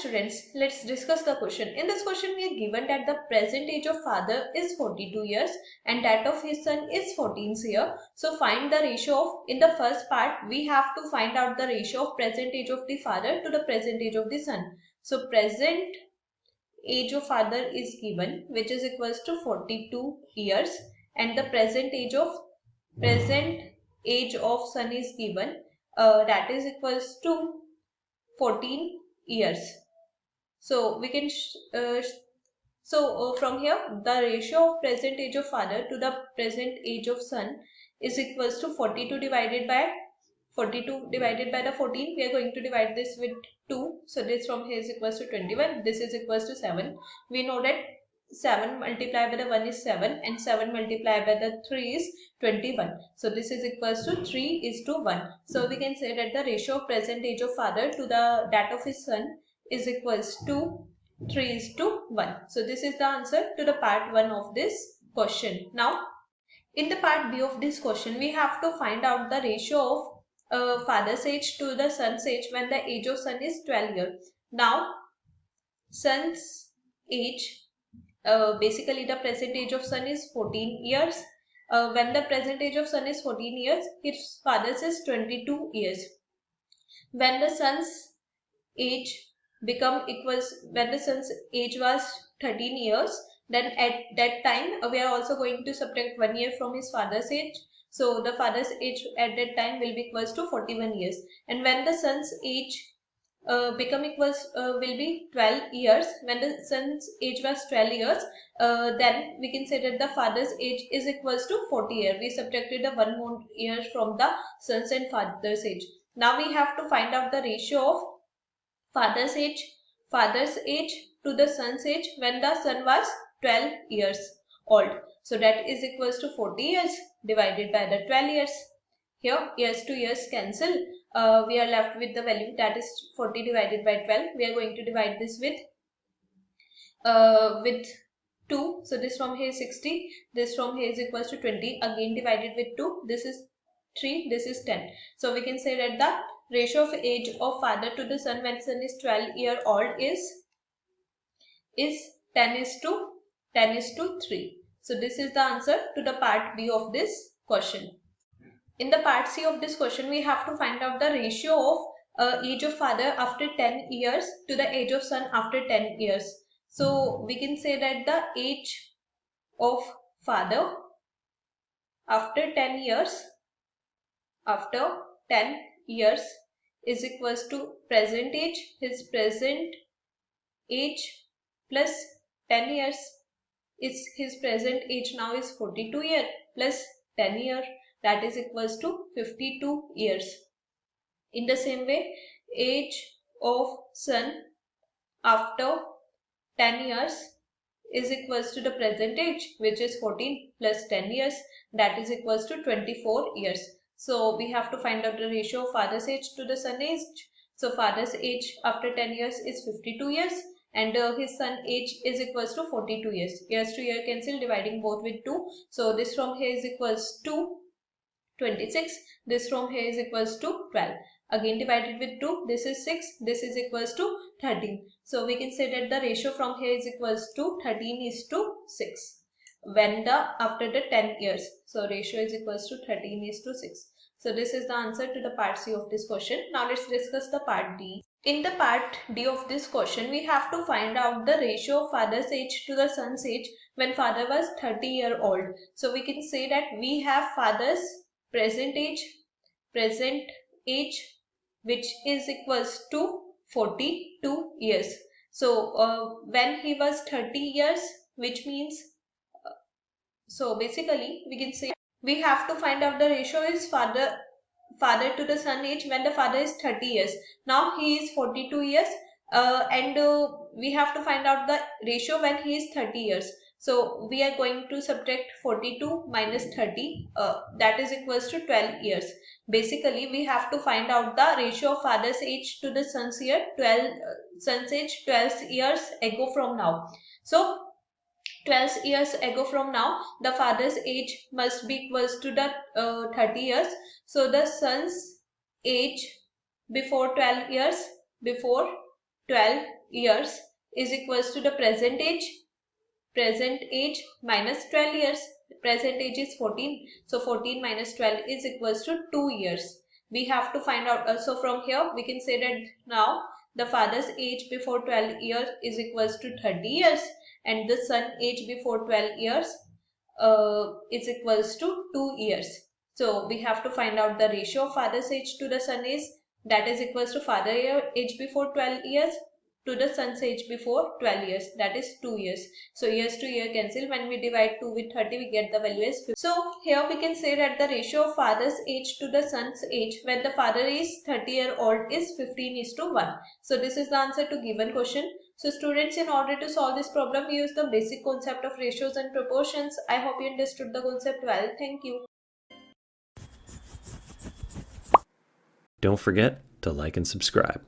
students, let's discuss the question. In this question, we are given that the present age of father is 42 years and that of his son is 14 year. So find the ratio of, in the first part, we have to find out the ratio of present age of the father to the present age of the son. So present age of father is given, which is equals to 42 years, and the present age of son is given, that is equals to 14 years. So we can from here the ratio of present age of father to the present age of son is equals to 42 divided by the 14. We are going to divide this with 2. So this from here is equals to 21. This is equals to 7. We know that 7 multiplied by the 1 is 7 and 7 multiplied by the 3 is 21. So this is equals to 3 is to 1. So we can say that the ratio of present age of father to that of his son is equals to 3 is to 1. So this is the answer to the part 1 of this question. Now in the part B of this question, we have to find out the ratio of father's age to the son's age when the age of son is 12 years. Now, son's age, basically the present age of son is 14 years. When the present age of son is 14 years, his father's is 22 years. When the son's age when the son's age was 13 years, then at that time we are also going to subtract 1 year from his father's age. So the father's age at that time will be equals to 41 years. And when the son's age will be 12 years, when the son's age was 12 years, then we can say that the father's age is equals to 40 years. We subtracted the 1 more year from the son's and father's age. Now we have to find out the ratio of father's age to the son's age when the son was 12 years old. So that is equals to 40 years divided by the 12 years. Here years to years cancel. We are left with the value that is 40 divided by 12. We are going to divide this with 2. So this from here is 60. This from here is equals to 20. Again divided with 2. This is 3. This is 10. So we can say that the ratio of age of father to the son when son is 12-year old is 10 is to 3. So this is the answer to the part B of this question. In the part C of this question, we have to find out the ratio of age of father after 10 years to the age of son after 10 years. So we can say that the age of father after 10 years is equals to present age, his present age plus 10 years is his present age now is 42 year plus 10 year, that is equals to 52 years. In the same way, age of son after 10 years is equals to the present age, which is 14 plus 10 years, that is equals to 24 years. So we have to find out the ratio of father's age to the son age. So father's age after 10 years is 52 years and his son age is equals to 42 years. Years to year cancel, dividing both with 2. So this from here is equals to 26. This from here is equals to 12. Again divided with 2. This is 6. This is equals to 13. So we can say that the ratio from here is equals to 13 is to 6 when after the 10 years. So ratio is equals to 13 is to 6. So this is the answer to the part C of this question. Now let's discuss the part D. In the part D of this question, we have to find out the ratio of father's age to the son's age when father was 30-year-old. So we can say that we have father's present age which is equals to 42 years. So when he was 30 years, which means so basically we can say we have to find out the ratio is father to the son age when the father is 30 years. Now he is 42 years and we have to find out the ratio when he is 30 years. So we are going to subtract 42 minus 30, that is equals to 12 years. Basically we have to find out the ratio of father's age to the son's age 12 years ago from now. So 12 years ago from now, the father's age must be equals to the 30 years. So the son's age before 12 years is equals to the present age minus 12 years. Present age is 14, so 14 minus 12 is equals to 2 years. We have to find out. So from here we can say that now the father's age before 12 years is equals to 30 years, and the son age before 12 years is equals to 2 years. So we have to find out the ratio of father's age to the son age, that is equals to father age before 12 years to the son's age before 12 years, that is 2 years. So years to year cancel. When we divide 2 with 30, we get the value as 50. So here we can say that the ratio of father's age to the son's age when the father is 30-year-old is 15:1. So this is the answer to given question. So students, in order to solve this problem, we use the basic concept of ratios and proportions. I hope you understood the concept well. Thank you. Don't forget to like and subscribe.